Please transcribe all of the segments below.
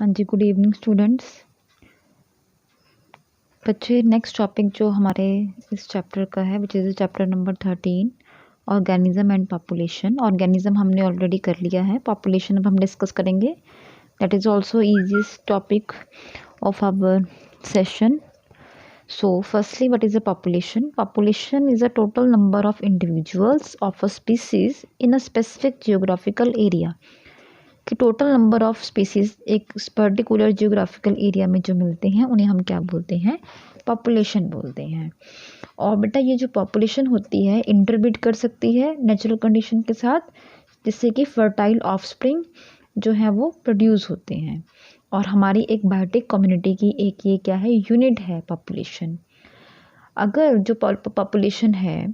हाँ जी, good evening students. बच्चे, नेक्स्ट टॉपिक जो हमारे इस चैप्टर का है which is chapter number 13, organism and population. Organism हमने ऑलरेडी कर लिया है, पॉपुलेशन अब हम डिस्कस करेंगे। That is also easiest topic of our session. So firstly, what is a population? Population is a total number of individuals of a species in a specific geographical area. कि total number of species एक particular geographical area में जो मिलते हैं उन्हें हम क्या बोलते हैं? पॉपुलेशन बोलते हैं। और बेटा ये जो पॉपुलेशन होती है इंटरब्रीड कर सकती है नेचुरल कंडीशन के साथ, जिससे कि फर्टाइल ऑफस्प्रिंग जो है वो प्रोड्यूस होते हैं। और हमारी एक बायोटिक कम्युनिटी की एक ये क्या है, यूनिट है पॉपुलेशन। अगर जो पॉपुलेशन है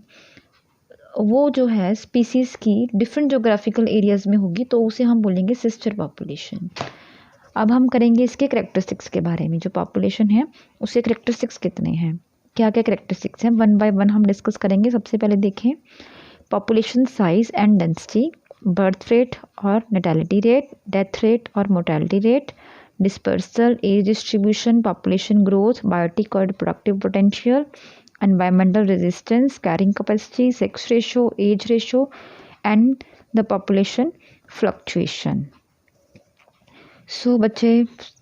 वो जो है स्पीसीज़ की डिफरेंट जोग्राफिकल एरियाज़ में होगी तो उसे हम बोलेंगे सिस्टर पॉपुलेशन। अब हम करेंगे इसके करेक्टरिस्टिक्स के बारे में। जो पॉपुलेशन है उसके करेक्टरिस्टिक्स कितने हैं, क्या क्या करेक्टरिस्टिक्स हैं, वन बाय वन हम डिस्कस करेंगे। सबसे पहले देखें population size and density, birth rate और नेटैलिटी रेट, डेथ रेट और mortality rate, dispersal, age distribution, population growth, biotic और reproductive potential, environmental resistance, carrying capacity, sex ratio, age ratio and the population fluctuation. So बच्चे,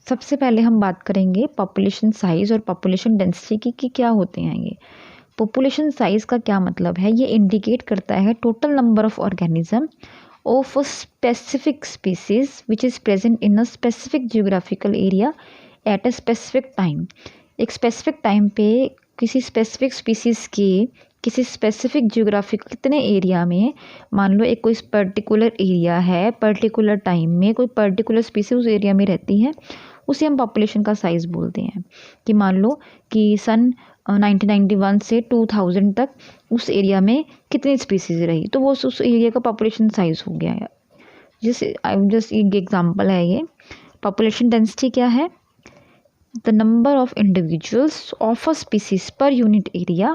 सबसे पहले हम बात करेंगे population size और पॉपुलेशन डेंसिटी की क्या होते हैं ये। पॉपुलेशन साइज का क्या मतलब है? ये इंडिकेट करता है total number of organism of a specific species which is present in a specific geographical area at a specific time. एक स्पेसिफिक टाइम पे किसी स्पेसिफिक स्पीसीज़ के किसी स्पेसिफिक जियोग्राफिक कितने एरिया में, मान लो एक कोई पर्टिकुलर एरिया है, पर्टिकुलर टाइम में कोई पर्टिकुलर स्पीसीज उस एरिया में रहती है, उसे हम पॉपुलेशन का साइज़ बोलते हैं। कि मान लो कि सन 1991 से 2000 तक उस एरिया में कितनी स्पीसीज रही, तो वो उस एरिया का पॉपुलेशन साइज़ हो गया है। जस्ट एक एग्जाम्पल है ये। पॉपुलेशन डेंसिटी क्या है? The number of individuals of a species per unit area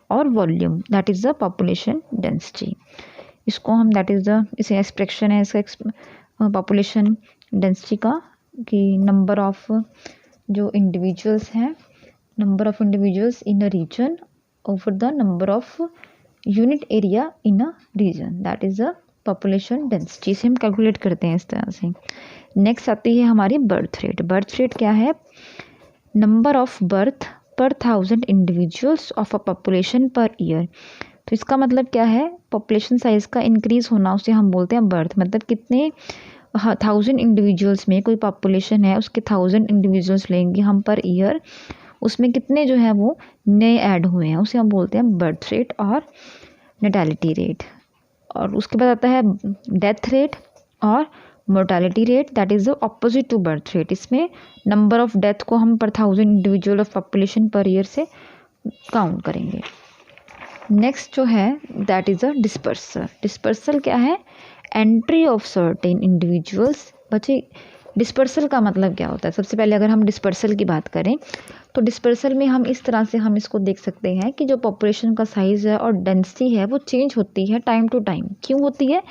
और volume, that is the population density. इसको हम दैट इज़ द इसे एक्सप्रेशन है इसका पॉपुलेशन डेंसिटी का, कि नंबर ऑफ जो इंडिविजुअल्स हैं, number of individuals in a region over the number of unit area in a region, that is the population density. से हम कैलकुलेट करते हैं इस तरह से। नेक्स्ट आती है हमारी बर्थ रेट। बर्थ रेट क्या है? नंबर ऑफ बर्थ पर 1000 individuals of a population per year. तो इसका मतलब क्या है? पॉपुलेशन साइज का इंक्रीज होना, उसे हम बोलते हैं बर्थ। मतलब कितने 1000 इंडिविजुअल्स में कोई पॉपुलेशन है, उसके 1000 इंडिविजुअल्स लेंगे हम पर ईयर, उसमें कितने जो है वो नए ऐड हुए हैं, उसे हम बोलते हैं बर्थ रेट और नेटैलिटी रेट। और उसके बाद आता है डेथ रेट और mortality rate, that is the opposite to birth rate. इसमें नंबर ऑफ डेथ को हम per 1000 individual of population per year से काउंट करेंगे। नेक्स्ट जो है that is a dispersal. Dispersal क्या है? Entry of certain individuals. बच्चे, डिस्पर्सल का मतलब क्या होता है? सबसे पहले अगर हम डिस्पर्सल की बात करें तो डिस्पर्सल में हम इस तरह से हम इसको देख सकते हैं कि जो पॉपुलेशन का साइज़ है और डेंसिटी है वो चेंज होती है टाइम टू टाइम। क्यों होती है?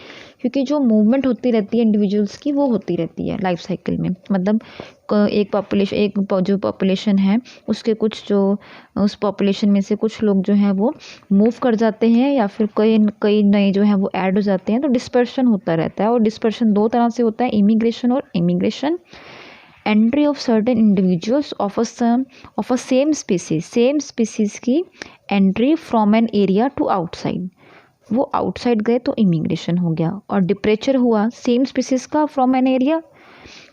क्योंकि जो मूवमेंट होती रहती है इंडिविजुअल्स की वो होती रहती है लाइफ साइकिल में। मतलब एक जो पॉपुलेशन है उसके कुछ जो उस पॉपुलेशन में से कुछ लोग जो हैं वो मूव कर जाते हैं या फिर कई नए जो हैं वो ऐड हो जाते हैं, तो डिस्पर्शन होता रहता है। और डिस्पर्शन दो तरह से होता है, इमिग्रेशन और immigration. Entry of certain individuals of a same species की entry from an area to outside, वो आउटसाइड गए तो इमिग्रेशन हो गया। और डिप्रेचर हुआ सेम स्पीसीज का from an area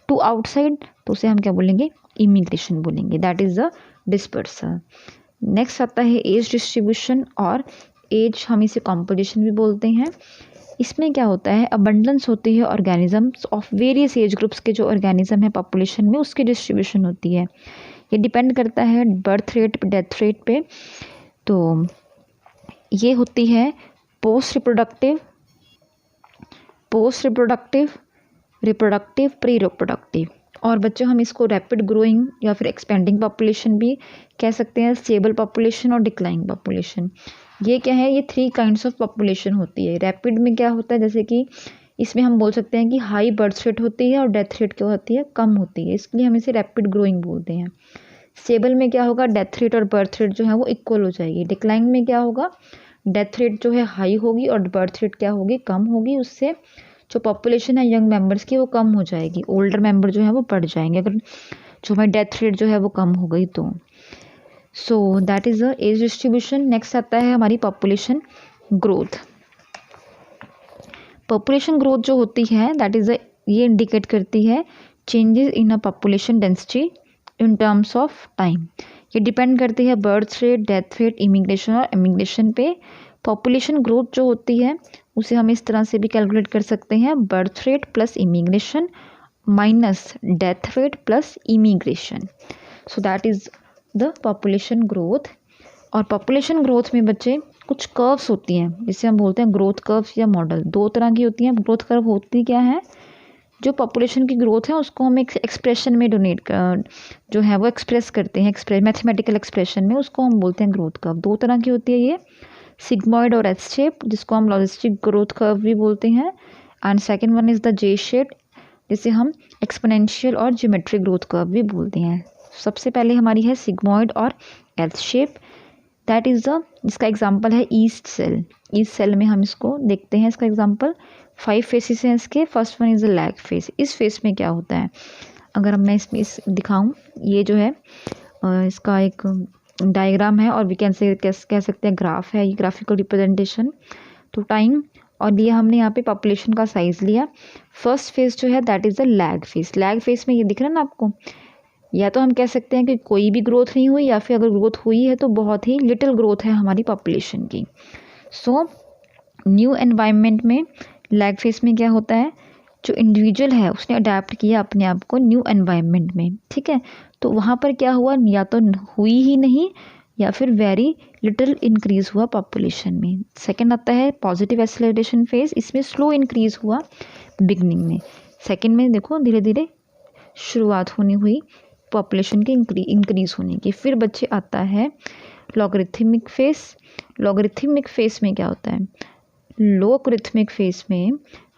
to outside, तो उसे हम क्या बोलेंगे? इमिग्रेशन बोलेंगे। That is the dispersal. Next आता है एज डिस्ट्रीब्यूशन, और एज हम इसे कॉम्पोजिशन भी बोलते हैं। इसमें क्या होता है? अबंडेंस होती है organisms of various age groups के जो ऑर्गेनिज्म है पॉपुलेशन में, उसकी डिस्ट्रीब्यूशन होती है। ये डिपेंड करता है बर्थ रेट पे, डेथ रेट पे। तो ये होती है post reproductive, reproductive, pre reproductive. और बच्चों, हम इसको रैपिड ग्रोइंग या फिर एक्सपेंडिंग पॉपुलेशन भी कह सकते हैं, स्टेबल पॉपुलेशन और डिक्लाइनिंग पॉपुलेशन। ये क्या है? ये 3 काइंड्स ऑफ पॉपुलेशन होती है। रैपिड में क्या होता है? जैसे कि इसमें हम बोल सकते हैं कि हाई बर्थ रेट होती है और डेथ रेट क्या होती है, कम होती है, इसलिए हम इसे रैपिड ग्रोइंग बोलते हैं। स्टेबल में क्या होगा, डेथ रेट और बर्थ रेट जो है वो इक्वल हो जाएगी। डिक्लाइन में क्या होगा, डेथ रेट जो है हाई होगी और बर्थ रेट क्या होगी, कम होगी। उससे जो पॉपुलेशन है यंग मेंबर्स की वो कम हो जाएगी, ओल्डर मेंबर जो है वो बढ़ जाएंगे अगर जो हमारी डेथ रेट जो है वो कम हो गई तो। So that is the age distribution. Next आता है हमारी पॉपुलेशन ग्रोथ। पॉपुलेशन ग्रोथ जो होती है दैट इज़ ये इंडिकेट करती है changes in a population density in terms of time. ये डिपेंड करती है birth rate, death rate, immigration और इमिग्रेशन पे। पॉपुलेशन ग्रोथ जो होती है उसे हम इस तरह से भी कैलकुलेट कर सकते हैं, birth rate plus immigration minus death rate plus immigration. So that is the population growth. और पॉपुलेशन ग्रोथ में बच्चे कुछ कर्व्स होती हैं जिसे हम बोलते हैं ग्रोथ कर्व्स या मॉडल। दो तरह की होती हैं। ग्रोथ कर्व होती क्या है, जो पॉपुलेशन की ग्रोथ है उसको हम एक एक्सप्रेशन में जो है वो एक्सप्रेस करते हैं, मैथमेटिकल एक्सप्रेशन में, उसको हम बोलते हैं ग्रोथ कर्व। दो तरह की होती है ये, सिग्मॉइड और एस शेप, जिसको हम लॉजिस्टिक ग्रोथ कर्व भी बोलते हैं, and second one is the J shape, जिसे हम एक्सपोनेंशियल और ज्योमेट्रिक ग्रोथ कर्व भी बोलते हैं। सबसे पहले हमारी है सिग्मॉइड और S shape, that is the, इसका एग्जाम्पल है ईस्ट सेल। ईस्ट सेल में हम इसको देखते हैं, इसका एग्जाम्पल 5 फेसेस हैं इसके। First one is the lag face. इस फेस में क्या होता है, अगर मैं इसमें दिखाऊं, ये जो है इसका एक डायग्राम है और वी कैन से कह सकते हैं ग्राफ है, ये ग्राफिकल रिप्रेजेंटेशन तो टाइम। और ये हमने यहाँ पे पॉपुलेशन का साइज़ लिया। फर्स्ट फेज जो है that is the lag face. Lag phase में ये दिख रहा है ना आपको, या तो हम कह सकते हैं कि कोई भी ग्रोथ नहीं हुई, या फिर अगर ग्रोथ हुई है तो बहुत ही लिटिल ग्रोथ है हमारी पॉपुलेशन की। सो न्यू एनवायरनमेंट में लैग फेस में क्या होता है, जो इंडिविजुअल है उसने अडेप्ट किया अपने आप को न्यू एनवायरनमेंट में, ठीक है, तो वहाँ पर क्या हुआ, या तो हुई ही नहीं या फिर वेरी लिटिल इंक्रीज हुआ पॉपुलेशन में। सेकंड आता है पॉजिटिव एक्सेलरेशन फेज। इसमें स्लो इंक्रीज हुआ बिगनिंग में, सेकंड में देखो धीरे धीरे शुरुआत होनी हुई पॉपुलेशन की इंक्रीज होने की। फिर बच्चे आता है लॉगरिथमिक फेज। लॉगरिथमिक फेज में क्या होता है, लोगरिथमिक फेज में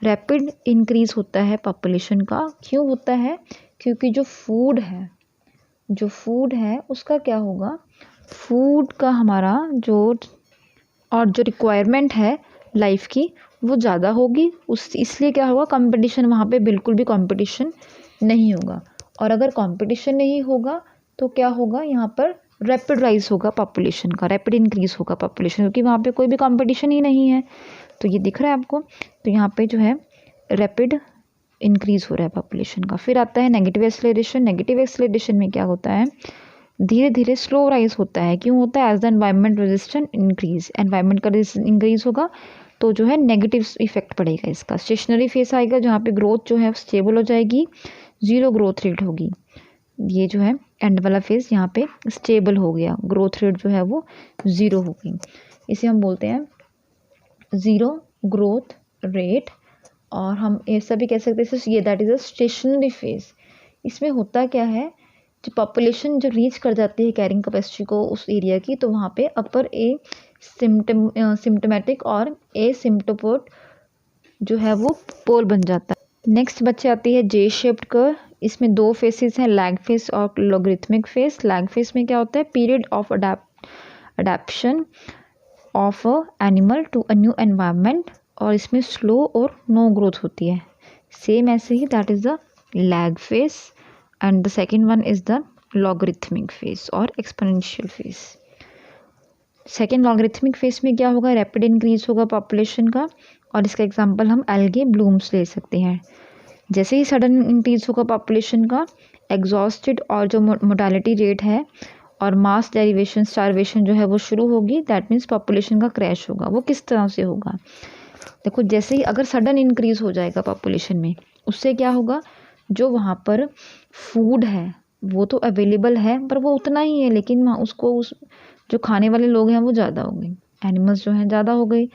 रैपिड इंक्रीज होता है पॉपुलेशन का। क्यों होता है, क्योंकि जो फूड है उसका क्या होगा, फूड का हमारा जो रिक्वायरमेंट है लाइफ की वो ज़्यादा होगी, इसलिए क्या होगा, कंपटीशन, वहाँ पे बिल्कुल भी कंपटीशन नहीं होगा। और अगर कंपटीशन नहीं होगा तो क्या होगा, यहाँ पर रैपिड राइज होगा पॉपुलेशन का, रैपिड इंक्रीज होगा पॉपुलेशन, क्योंकि वहाँ पे कोई भी कंपटीशन ही नहीं है। तो ये दिख रहा है आपको, तो यहाँ पे जो है रैपिड इंक्रीज हो रहा है पॉपुलेशन का। फिर आता है नेगेटिव एक्सेलरेशन। नेगेटिव एक्सेलरेशन में क्या होता है, धीरे धीरे स्लो राइज होता है। क्यों होता है, as the environment resistance increase, environment का रेजिस्टेंस इंक्रीज होगा तो जो है नेगेटिव इफेक्ट पड़ेगा इसका। स्टेशनरी फेस आएगा जहाँ पे ग्रोथ जो है स्टेबल हो जाएगी, जीरो ग्रोथ रेट होगी। ये जो है एंड वाला फेज यहाँ पे स्टेबल हो गया, ग्रोथ रेट जो है वो ज़ीरो हो गई, इसे हम बोलते हैं ज़ीरो ग्रोथ रेट। और हम ऐसा भी कह सकते हैं ये that is a stationary phase. इसमें होता क्या है, जो पॉपुलेशन जो रीच कर जाती है कैरिंग कैपेसिटी को उस एरिया की, तो वहाँ पे अपर ए सिम्टोमेटिक और ए सिम्टोपोट जो है वो पोल बन जाता है। नेक्स्ट बच्चे आती है जे शेप्ड कर्व। इसमें दो फेसेस हैं, लैग फेस और लॉगरिथमिक फेस। लैग फेस में क्या होता है, period of adaptation of a animal to a new environment, और इसमें स्लो और नो ग्रोथ होती है। सेम ऐसे ही that is the lag phase and the second one is the logarithmic phase और exponential phase. Second logarithmic phase में क्या होगा, रैपिड इंक्रीज होगा पॉपुलेशन का, और इसका एग्जांपल हम एल्गे ब्लूम्स ले सकते हैं। जैसे ही सडन इंक्रीज होगा पॉपुलेशन का, एग्जॉस्टेड और जो मोर्टेलिटी रेट है और मास डेरिवेशन स्टारवेशन जो है वो शुरू होगी, दैट मीन्स पॉपुलेशन का क्रैश होगा। वो किस तरह से होगा, देखो जैसे ही अगर सडन इंक्रीज हो जाएगा पॉपुलेशन में, उससे क्या होगा, जो वहाँ पर फूड है वो तो अवेलेबल है पर वो उतना ही है, लेकिन वहाँ उसको जो खाने वाले लोग हैं वो ज़्यादा हो गए, एनिमल्स जो हैं ज़्यादा हो गई,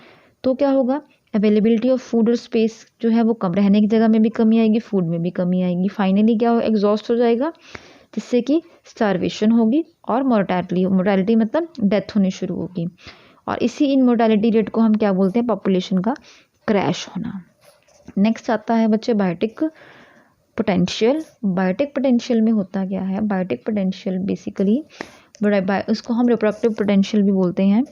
तो क्या होगा, अवेलेबिलिटी ऑफ फूड और स्पेस जो है वो कम, रहने की जगह में भी कमी आएगी, फूड में भी कमी आएगी। फाइनली क्या हो, एग्जॉस्ट हो जाएगा, जिससे कि स्टारवेशन होगी और मोर्टेलिटी मतलब डेथ होनी शुरू होगी। और इसी इन मोर्टेलिटी रेट को हम क्या बोलते हैं, पॉपुलेशन का क्रैश होना। नेक्स्ट आता है बच्चे बायोटिक पोटेंशियल। बायोटिक पोटेंशियल में होता क्या है, बायोटिक पोटेंशियल बेसिकली उसको हम रिप्रोडक्टिव पोटेंशियल भी बोलते हैं।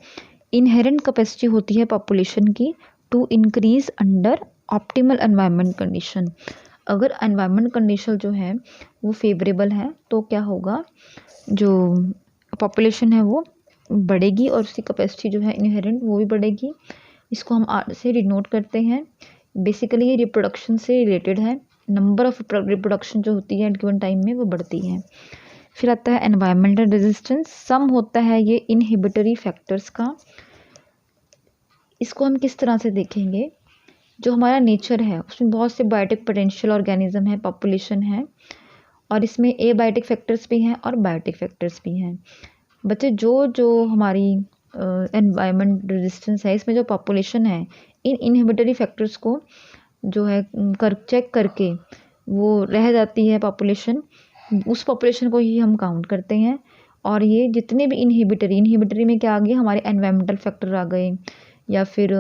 इनहेरेंट कैपेसिटी होती है पॉपुलेशन की to increase under optimal environment condition. अगर एनवायरनमेंट कंडीशन जो है वो फेवरेबल है तो क्या होगा, जो पॉपुलेशन है वो बढ़ेगी और उसकी कैपेसिटी जो है इनहेरेंट वो भी बढ़ेगी। इसको हम आर से डिनोट करते हैं। बेसिकली ये रिप्रोडक्शन से रिलेटेड है, नंबर ऑफ रिप्रोडक्शन जो होती है गिवन टाइम में वो बढ़ती है। फिर आता है एनवायरमेंटल रेजिस्टेंस, सम होता है ये इनहिबिटरी फैक्टर्स का। इसको हम किस तरह से देखेंगे, जो हमारा नेचर है उसमें बहुत से बायोटिक पोटेंशियल ऑर्गेनिज्म है, पॉपुलेशन है, और इसमें एबायोटिक फैक्टर्स भी हैं और बायोटिक फैक्टर्स भी हैं। बच्चे जो हमारी एनवायरमेंट रेजिस्टेंस है, इसमें जो पॉपुलेशन है इन इनहिबिटरी फैक्टर्स को जो है चेक करके वो रह जाती है पॉपुलेशन, उस पॉपुलेशन को ही हम काउंट करते हैं। और ये जितने भी इनहिबिटरी में क्या आ गया, हमारे एनवायरमेंटल फैक्टर आ गए या फिर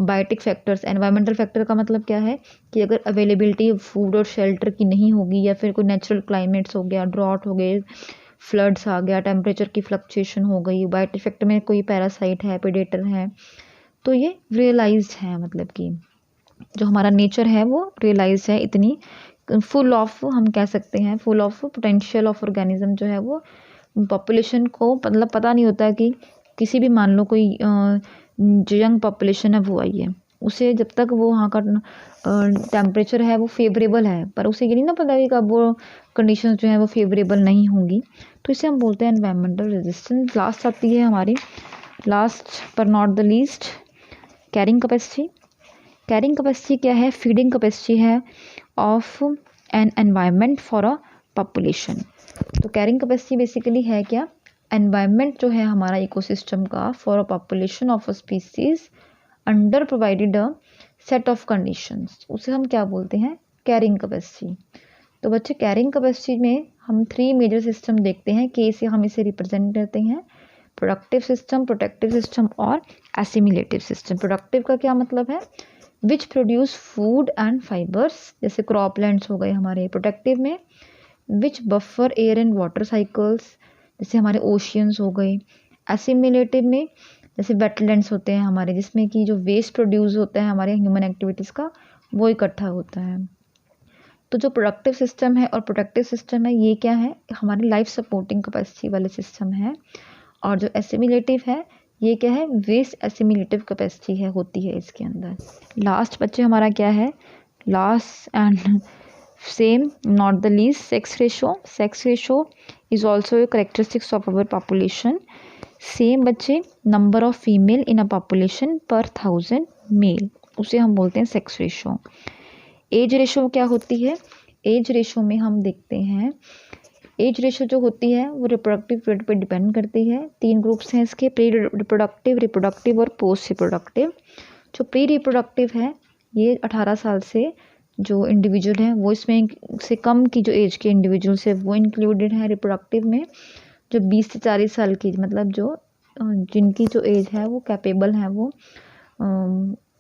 बायोटिक फैक्टर्स। एनवायरमेंटल फैक्टर का मतलब क्या है कि अगर अवेलेबिलिटी फूड और शेल्टर की नहीं होगी या फिर कोई नेचुरल क्लाइमेट्स हो गया, ड्रॉट हो गए, फ्लड्स आ गया, टेम्परेचर की फ्लक्चुएशन हो गई, बायोटिक फैक्टर में कोई पैरासाइट है, प्रेडेटर है, तो ये रियलाइज्ड है, मतलब कि जो हमारा नेचर है वो रियलाइज्ड है, इतनी फुल ऑफ हम कह सकते हैं, full of potential of organism जो है वो पॉपुलेशन को मतलब पता नहीं होता कि किसी भी मान लो कोई जो यंग पॉपुलेशन है वो आई है, उसे जब तक वो वहाँ का टेम्परेचर है वो फेवरेबल है, पर उसे ये नहीं ना पता कि कब वो कंडीशंस जो है वो फेवरेबल नहीं होंगी, तो इसे हम बोलते हैं एनवायरमेंटल रेजिस्टेंस। लास्ट आती है हमारी, लास्ट पर not the least, carrying capacity. Carrying capacity क्या है, फीडिंग कैपेसिटी है of an environment for a population. तो कैरिंग कैपेसिटी बेसिकली है क्या, एनवायरनमेंट जो है हमारा इकोसिस्टम का for a population of a species under provided a set of conditions, उसे हम क्या बोलते हैं, कैरिंग कैपेसिटी। तो बच्चे कैरिंग कैपेसिटी में हम 3 मेजर सिस्टम देखते हैं, के से हम इसे रिप्रेजेंट करते हैं, प्रोडक्टिव सिस्टम, प्रोटेक्टिव सिस्टम और एसिमिलेटिव सिस्टम। प्रोडक्टिव का क्या मतलब है, which produce food and fibres, जैसे क्रॉपलैंड्स हो गए हमारे प्रोटेक्टिव में। Which buffer air and water cycles, जैसे हमारे ओशियंस हो गए। एसिमिलेटिव में जैसे वेटलैंड्स होते हैं हमारे, जिसमें कि जो वेस्ट प्रोड्यूस होता है हमारे ह्यूमन एक्टिविटीज़ का वो इकट्ठा होता है। तो जो प्रोडक्टिव सिस्टम है और प्रोटेक्टिव सिस्टम है ये क्या है, हमारी लाइफ सपोर्टिंग कैपेसिटी वाले सिस्टम है। और जो एसिमिलेटिव है ये क्या है, वेस्ट एसिमिलेटिव कैपेसिटी है, होती है इसके अंदर। लास्ट बच्चे हमारा क्या है, last and same not the least, sex ratio. Sex ratio is also a characteristics of our population. Same बच्चे, number of female in a population per 1000 mail, उसे हम बोलते हैं सेक्स रेशो। एज रेशो क्या होती है, एज रेशो में हम देखते हैं, एज रेशो जो होती है वो रिप्रोडक्टिव रेट पर डिपेंड करती है। 3 ग्रुप्स हैं इसके, प्री रिप्रोडक्टिव, रिप्रोडक्टिव और पोस्ट रिप्रोडक्टिव। जो प्री रिप्रोडक्टिव है ये 18 साल से जो इंडिविजुअल है वो, इसमें से कम की जो एज के इंडिविजुअल्स है वो इंक्लूडेड है रिप्रोडक्टिव में। जो 20 से 40 साल की, मतलब जो जिनकी जो एज है वो कैपेबल है, वो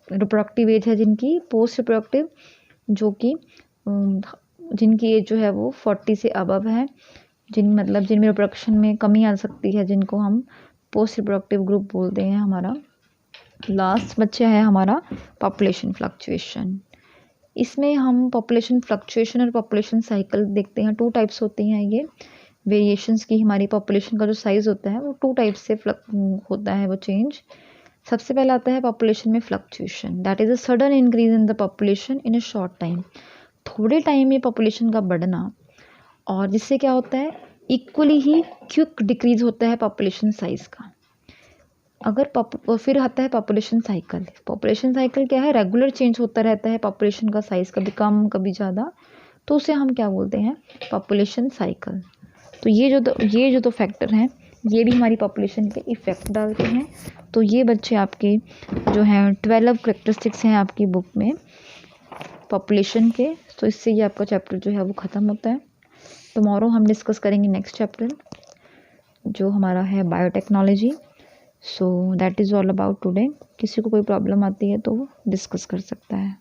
रिप्रोडक्टिव एज है जिनकी। पोस्ट रिप्रोडक्टिव जो कि जिनकी एज जो है वो 40 से अबव है, मतलब जिनमें रिप्रोडक्शन में कमी आ सकती है, जिनको हम पोस्ट रिप्रोडक्टिव ग्रुप बोलते हैं हमारा। लास्ट बच्चा है हमारा पॉपुलेशन फ्लक्चुएशन। इसमें हम पॉपुलेशन फ्लक्चुएशन और पॉपुलेशन साइकिल देखते हैं। 2 टाइप्स होती हैं ये वेरिएशंस की। हमारी पॉपुलेशन का जो साइज़ होता है वो 2 टाइप से होता है वो चेंज। सबसे पहला आता है पॉपुलेशन में fluctuation, that is a sudden increase in the population in a short time. थोड़े टाइम में पॉपुलेशन का बढ़ना, और जिससे क्या होता है इक्वली ही क्विक डिक्रीज होता है पॉपुलेशन साइज़ का। फिर आता है पॉपुलेशन साइकिल। पॉपुलेशन साइकिल क्या है, रेगुलर चेंज होता रहता है पॉपुलेशन का साइज़, कभी कम कभी ज़्यादा, तो उसे हम क्या बोलते हैं, पॉपुलेशन साइकिल। तो ये जो दो फैक्टर हैं ये भी हमारी पॉपुलेशन पे इफ़ेक्ट डालते हैं। तो ये बच्चे आपके जो हैं 12 करेक्टरिस्टिक्स हैं आपकी बुक में पॉपुलेशन के। तो इससे ये आपका चैप्टर जो है वो ख़त्म होता है। टुमारो हम डिस्कस करेंगे नेक्स्ट चैप्टर जो हमारा है biotechnology. So that is all about today. किसी को कोई प्रॉब्लम आती है तो वो डिस्कस कर सकता है।